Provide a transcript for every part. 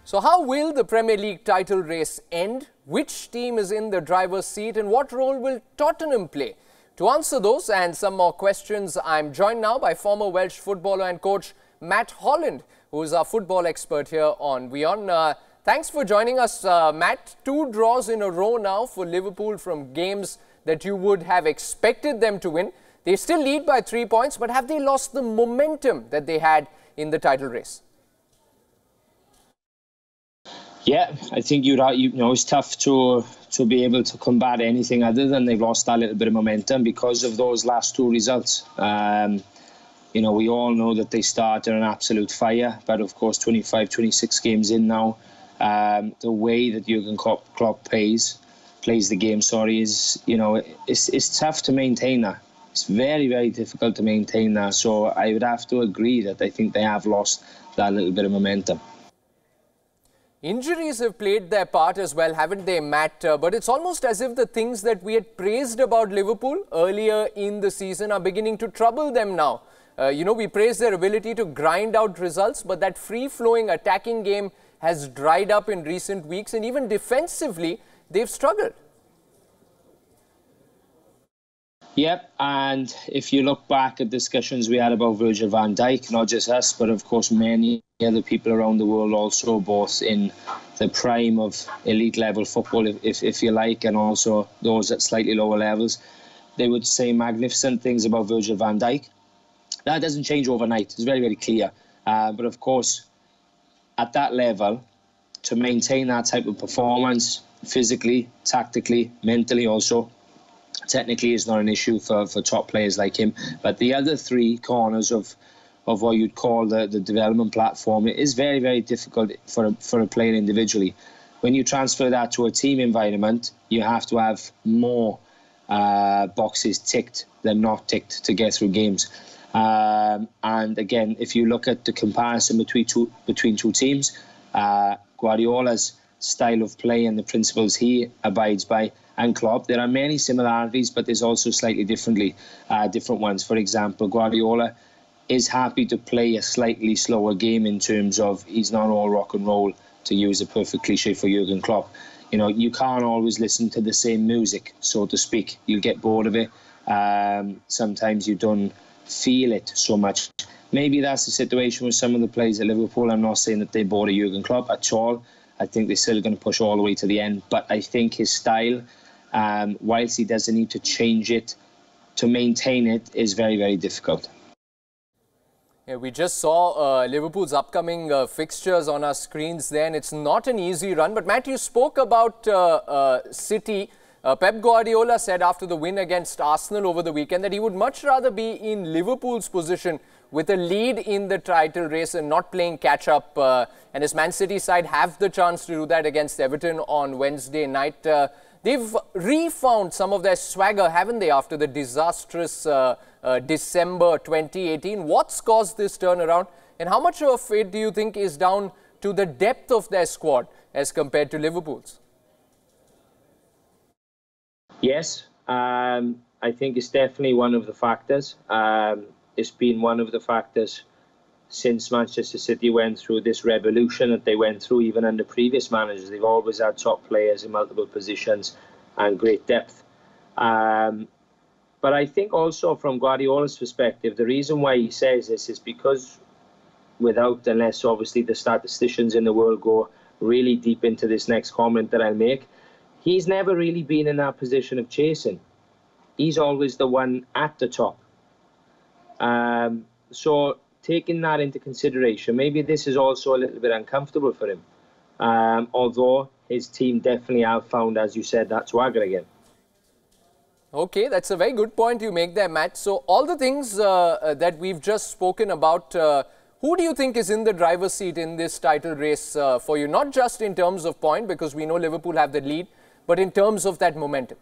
So how will the Premier League title race end? Which team is in the driver's seat and what role will Tottenham play? To answer those and some more questions, I'm joined now by former Welsh footballer and coach Matt Holland, who is our football expert here on Wion. Thanks for joining us, Matt. 2 draws in a row now for Liverpool from games that you would have expected them to win. They still lead by 3 points, but have they lost the momentum that they had in the title race? Yeah, I think you know it's tough to be able to combat anything other than they've lost that little bit of momentum because of those last 2 results. You know, we all know that they started an absolute fire, but of course 25, 26 games in now, the way that Jurgen Klopp plays the game, is, you know, it's tough to maintain that. It's very, very difficult to maintain that. So I would have to agree that I think they have lost that little bit of momentum. Injuries have played their part as well, haven't they, Matt? But it's almost as if the things that we had praised about Liverpool earlier in the season are beginning to trouble them now. You know, we praised their ability to grind out results, but that free-flowing attacking game has dried up in recent weeks, and even defensively, they've struggled. Yep, and if you look back at discussions we had about Virgil van Dijk, not just us, but of course many other people around the world also, both in the prime of elite level football, if you like, and also those at slightly lower levels, they would say magnificent things about Virgil van Dijk. That doesn't change overnight, it's very, very clear. But of course, at that level, to maintain that type of performance, physically, tactically, mentally also, technically is not an issue for top players like him. But the other 3 corners of what you'd call the development platform, it is very, very difficult for a player individually. When you transfer that to a team environment, you have to have more boxes ticked than not ticked to get through games. And again, if you look at the comparison between two teams, Guardiola's style of play and the principles he abides by, and Klopp, there are many similarities, but there's also slightly different ones. For example, Guardiola is happy to play a slightly slower game in terms of he's not all rock and roll, to use a perfect cliche for Jurgen Klopp. You know, you can't always listen to the same music, so to speak. You'll get bored of it. Sometimes you don't feel it so much. Maybe that's the situation with some of the players at Liverpool. I'm not saying that they're bored of Jurgen Klopp at all. I think they're still going to push all the way to the end. But I think his style, whilst he doesn't need to change it, to maintain it is very, very difficult. Yeah, we just saw Liverpool's upcoming fixtures on our screens then. It's not an easy run. But Matt, you spoke about City. Pep Guardiola said after the win against Arsenal over the weekend that he would much rather be in Liverpool's position with a lead in the title race and not playing catch-up. And his Man City side have the chance to do that against Everton on Wednesday night. They've refound some of their swagger, haven't they, after the disastrous December 2018? What's caused this turnaround? And how much of it do you think is down to the depth of their squad as compared to Liverpool's? Yes, I think it's definitely one of the factors. It's been one of the factors since Manchester City went through this revolution that they went through, even under previous managers. They've always had top players in multiple positions and great depth. But I think also from Guardiola's perspective, the reason why he says this is because unless obviously the statisticians in the world go really deep into this next comment that I'll make, he's never really been in that position of chasing. He's always the one at the top. So taking that into consideration, maybe this is also a little bit uncomfortable for him. Although his team definitely have found, as you said, that swagger again. Okay, that's a very good point you make there, Matt. So all the things that we've just spoken about, who do you think is in the driver's seat in this title race for you? Not just in terms of point, because we know Liverpool have the lead, but in terms of that momentum.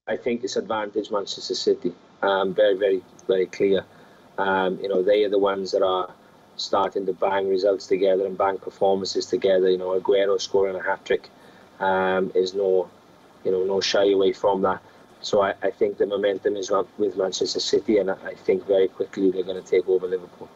I think it's advantage Manchester City. Very, very, very clear. You know, they are the ones that are starting to bang results together and bang performances together. You know, Aguero scoring a hat-trick is no shy away from that. So I think the momentum is up with Manchester City, and I think very quickly they're going to take over Liverpool.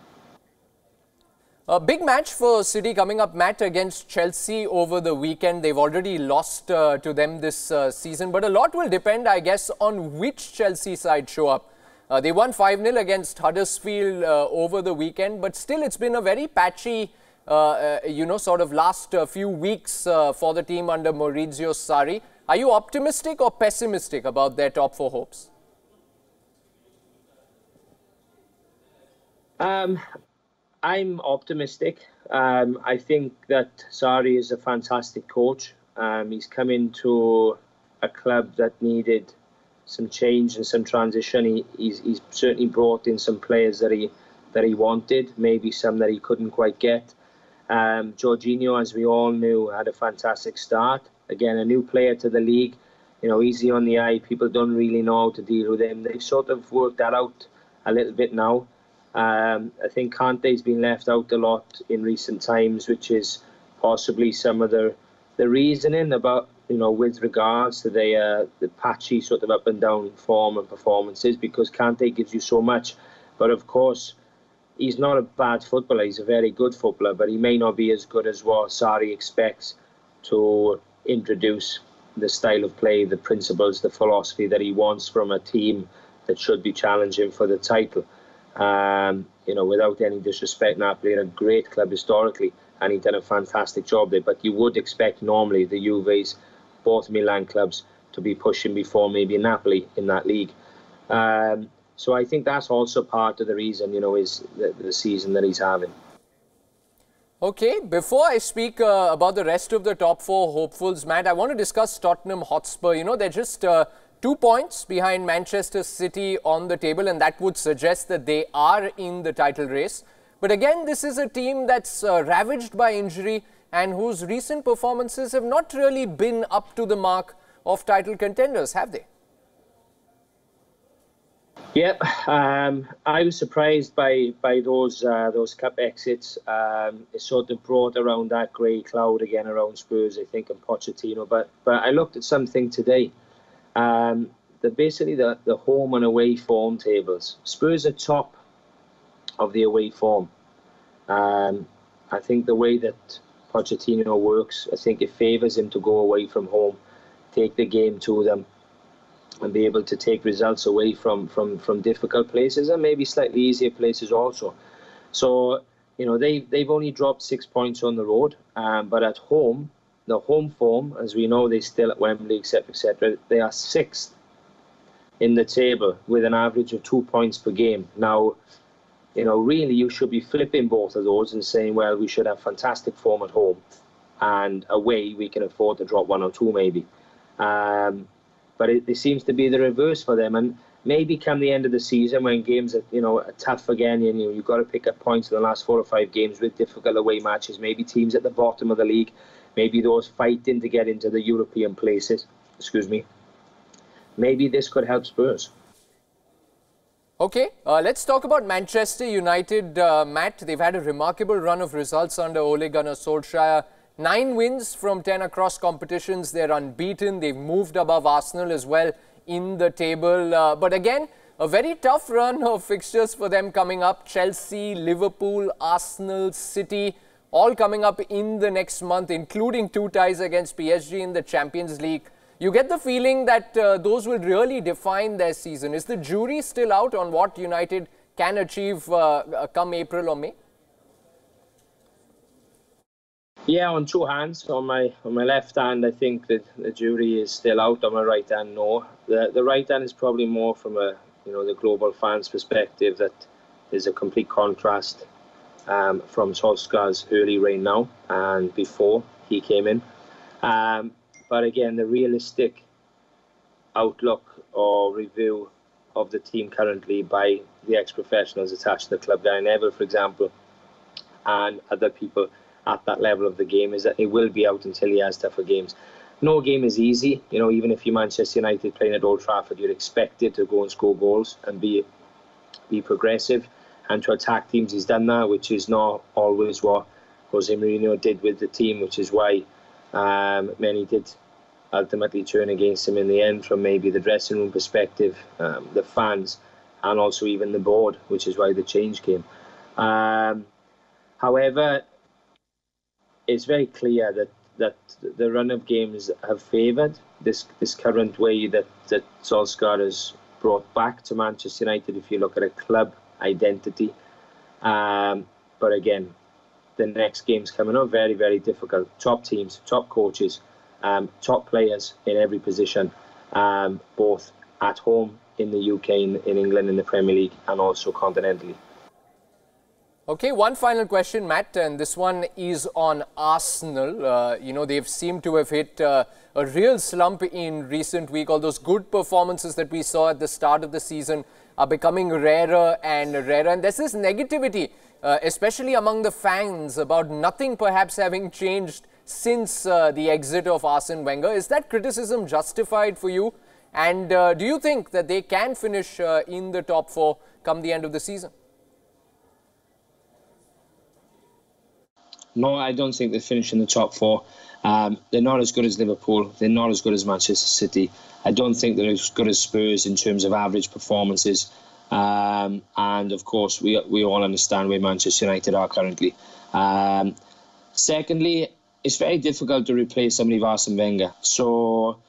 A big match for City coming up, Matt, against Chelsea over the weekend. They've already lost to them this season, but a lot will depend, I guess, on which Chelsea side show up. They won 5-0 against Huddersfield over the weekend, but still it's been a very patchy, sort of last few weeks for the team under Maurizio Sarri. Are you optimistic or pessimistic about their top four hopes? I'm optimistic. I think that Sarri is a fantastic coach. He's come into a club that needed some change and some transition. He's certainly brought in some players that he wanted, maybe some that he couldn't quite get. Jorginho, as we all knew, had a fantastic start. Again, a new player to the league, easy on the eye. People don't really know how to deal with him. They've sort of worked that out a little bit now. I think Kante's been left out a lot in recent times, which is possibly some of the reasoning about, with regards to the patchy sort of up and down form and performances, because Kante gives you so much. But of course, he's not a bad footballer. He's a very good footballer, but he may not be as good as what Sarri expects to introduce the style of play, the principles, the philosophy that he wants from a team that should be challenging for the title. Without any disrespect, Napoli are a great club historically, and he's done a fantastic job there. But you would expect normally the Juves, both Milan clubs, to be pushing before maybe Napoli in that league. So I think that's also part of the reason, is the season that he's having. Okay, before I speak about the rest of the top four hopefuls, Matt, I want to discuss Tottenham Hotspur. They're just 2 points behind Manchester City on the table, and that would suggest that they are in the title race. But again, this is a team that's ravaged by injury and whose recent performances have not really been up to the mark of title contenders, have they? Yep, I was surprised by those cup exits. It sort of brought around that grey cloud again around Spurs, I think, and Pochettino. But I looked at something today. Basically the home and away form tables. Spurs are top of the away form. I think the way that Pochettino works, I think it favours him to go away from home, take the game to them, and be able to take results away from difficult places and maybe slightly easier places also. So, they've only dropped 6 points on the road, but at home, the home form, as we know, they're still at Wembley, etc. They are 6th in the table with an average of 2 points per game. Now, really you should be flipping both of those and saying, well, we should have fantastic form at home, and away we can afford to drop 1 or 2 maybe. But it seems to be the reverse for them. And maybe come the end of the season when games are tough again, and you've got to pick up points in the last 4 or 5 games with difficult away matches, maybe teams at the bottom of the league, maybe those fighting to get into the European places, maybe this could help Spurs. Okay, let's talk about Manchester United, Matt. They've had a remarkable run of results under Ole Gunnar Solskjaer. 9 wins from 10 across competitions. They're unbeaten. They've moved above Arsenal as well in the table. But again, a very tough run of fixtures for them coming up. Chelsea, Liverpool, Arsenal, City, all coming up in the next month, including 2 ties against PSG in the Champions League. You get the feeling that those will really define their season. Is the jury still out on what United can achieve come April or May? Yeah, on 2 hands. On my left hand, I think that the jury is still out. On my right hand, no. The right hand is probably more from the global fans' perspective. That is a complete contrast from Solskjaer's early reign now and before he came in. But again, the realistic outlook or review of the team currently by the ex-professionals attached to the club, Gary Neville, for example, and other people at that level of the game, is that he will be out until he has tougher games. No game is easy. Even if you're Manchester United playing at Old Trafford, you're expected to go and score goals and be progressive and to attack teams. He's done that, which is not always what Jose Mourinho did with the team, which is why many did ultimately turn against him in the end, from maybe the dressing room perspective, the fans, and also even the board, which is why the change came. However, it's very clear that the run of games have favoured this current way that Solskjaer has brought back to Manchester United, if you look at a club identity. But again, the next game's coming up, very, very difficult. Top teams, top coaches, top players in every position, both at home in the UK, in England, in the Premier League, and also continentally. Okay, one final question, Matt, and this one is on Arsenal. You know, they've seemed to have hit a real slump in recent week. All those good performances that we saw at the start of the season are becoming rarer and rarer. And there's this negativity, especially among the fans, about nothing perhaps having changed since the exit of Arsene Wenger. Is that criticism justified for you? And do you think that they can finish in the top four come the end of the season? No, I don't think they finish in the top four. They're not as good as Liverpool. They're not as good as Manchester City. I don't think they're as good as Spurs in terms of average performances. And of course, we all understand where Manchester United are currently. Secondly, it's very difficult to replace somebody of Arsene Wenger. So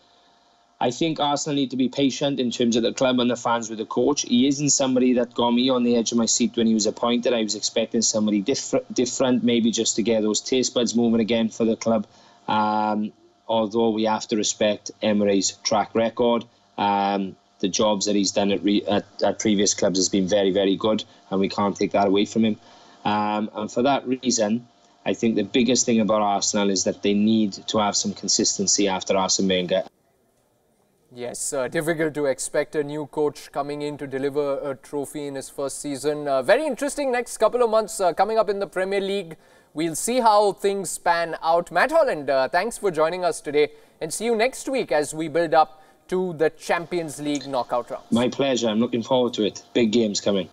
I think Arsenal need to be patient in terms of the club and the fans with the coach. He isn't somebody that got me on the edge of my seat when he was appointed. I was expecting somebody different, maybe just to get those taste buds moving again for the club. Although we have to respect Emery's track record. The jobs that he's done at previous clubs has been very, very good, and we can't take that away from him. And for that reason, I think the biggest thing about Arsenal is that they need to have some consistency after Arsene Wenger. Yes, difficult to expect a new coach coming in to deliver a trophy in his first season. Very interesting next couple of months coming up in the Premier League. We'll see how things pan out. Matt Holland, thanks for joining us today, and see you next week as we build up to the Champions League knockout rounds. My pleasure. I'm looking forward to it. Big games coming.